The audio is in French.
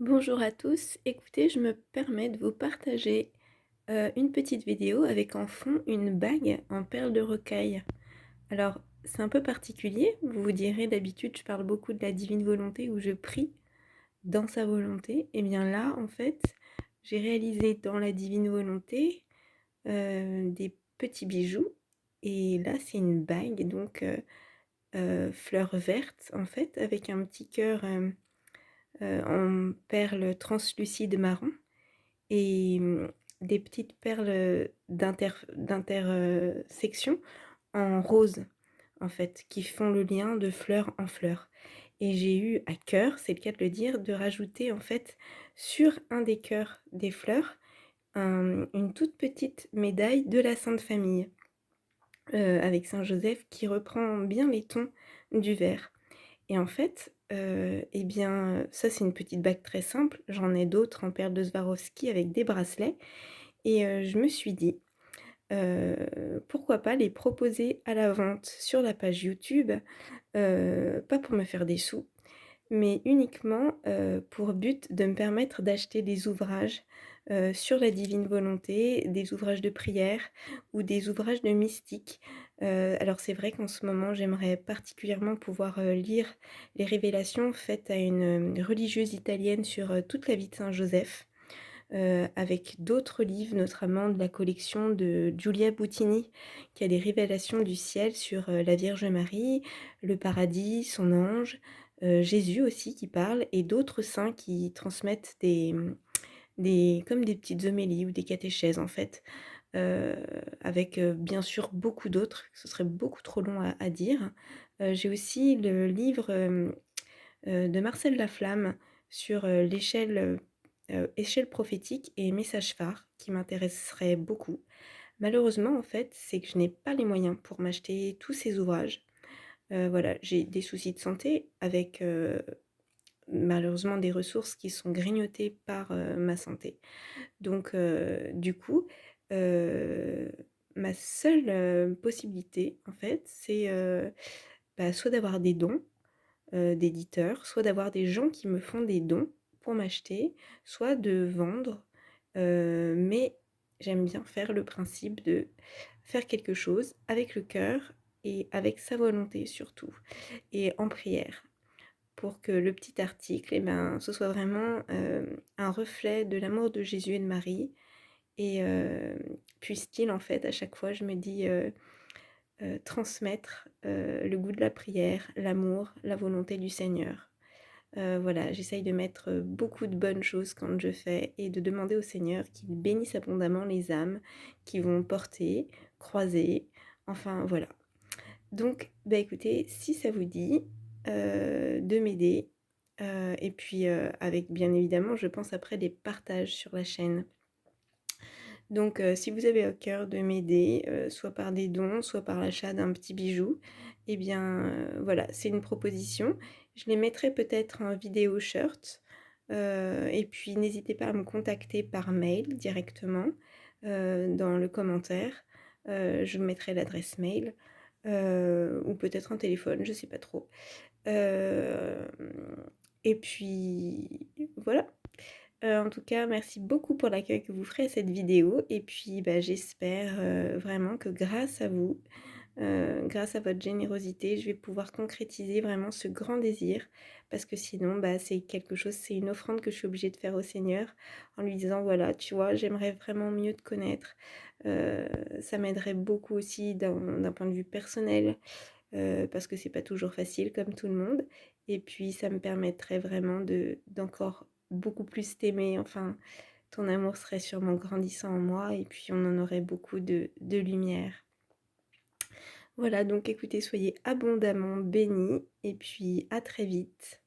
Bonjour à tous, écoutez, je me permets de vous partager une petite vidéo avec en fond une bague en perles de rocaille. Alors, c'est un peu particulier, vous vous direz d'habitude je parle beaucoup de la divine volonté où je prie dans sa volonté. Et bien là, en fait, j'ai réalisé dans la divine volonté des petits bijoux. Et là, c'est une bague, donc fleur verte en fait, avec un petit cœur en perles translucides marron. Et des petites perles d'intersection en rose, en fait, qui font le lien de fleur en fleur. Et j'ai eu à cœur, c'est le cas de le dire, de rajouter en fait sur un des cœurs des fleurs une toute petite médaille de la Sainte Famille, avec Saint Joseph qui reprend bien les tons du vert. Et en fait, et bien, ça c'est une petite bague très simple, j'en ai d'autres en perles de Swarovski avec des bracelets. Et je me suis dit, pourquoi pas les proposer à la vente sur la page YouTube, pas pour me faire des sous, mais uniquement, pour but de me permettre d'acheter des ouvrages, sur la divine volonté, des ouvrages de prière ou des ouvrages de mystique. Alors c'est vrai qu'en ce moment, j'aimerais particulièrement pouvoir, lire les révélations faites à une, religieuse italienne sur, toute la vie de Saint Joseph, avec d'autres livres, notamment de la collection de Giulia Buttini, qui a des révélations du ciel sur, la Vierge Marie, le paradis, son ange, Jésus aussi qui parle et d'autres saints qui transmettent des comme des petites homélies ou des catéchèses en fait, heu, avec, bien sûr beaucoup d'autres, ce serait beaucoup trop long à dire. J'ai aussi le livre, de Marcel Laflamme sur, échelle prophétique et message phare qui m'intéresserait beaucoup. Malheureusement, en fait, c'est que je n'ai pas les moyens pour m'acheter tous ces ouvrages. Voilà, j'ai des soucis de santé avec, malheureusement des ressources qui sont grignotées par, ma santé. Donc du coup, heu, ma seule, possibilité en fait, c'est, bah, soit d'avoir des dons, d'éditeurs, soit d'avoir des gens qui me font des dons pour m'acheter, soit de vendre, mais j'aime bien faire le principe de faire quelque chose avec le cœur et avec sa volonté surtout et en prière pour que le petit article et ben, ce soit vraiment, un reflet de l'amour de Jésus et de Marie et puisse-t-il en fait à chaque fois je me dis, transmettre, le goût de la prière, l'amour, la volonté du Seigneur. Voilà, j'essaye de mettre, beaucoup de bonnes choses quand je fais et de demander au Seigneur qu'il bénisse abondamment les âmes qui vont porter, croiser, enfin voilà. Donc, bah, écoutez, si ça vous dit, de m'aider, et puis, avec bien évidemment, je pense après des partages sur la chaîne. Donc, si vous avez à cœur de m'aider, soit par des dons, soit par l'achat d'un petit bijou, et bien, voilà, c'est une proposition. Je les mettrai peut-être en vidéo shirt, et puis n'hésitez pas à me contacter par mail directement, dans le commentaire. Je vous mettrai l'adresse mail, ou peut-être un téléphone, je sais pas trop. Hem et puis voilà. En tout cas, merci beaucoup pour l'accueil que vous ferez à cette vidéo et puis, bah, j'espère, vraiment que grâce à vous, grâce à votre générosité, je vais pouvoir concrétiser vraiment ce grand désir parce que sinon, bah, c'est une offrande que je suis obligée de faire au Seigneur en lui disant: «Voilà, tu vois, j'aimerais vraiment mieux te connaître». Heu, Ça m'aiderait beaucoup aussi d'un point de vue personnel, parce que c'est pas toujours facile comme tout le monde et puis ça me permettrait vraiment d'encore beaucoup plus t'aimer, enfin, ton amour serait sûrement grandissant en moi et puis on en aurait beaucoup de lumière. Voilà, donc écoutez, soyez abondamment bénis et puis à très vite.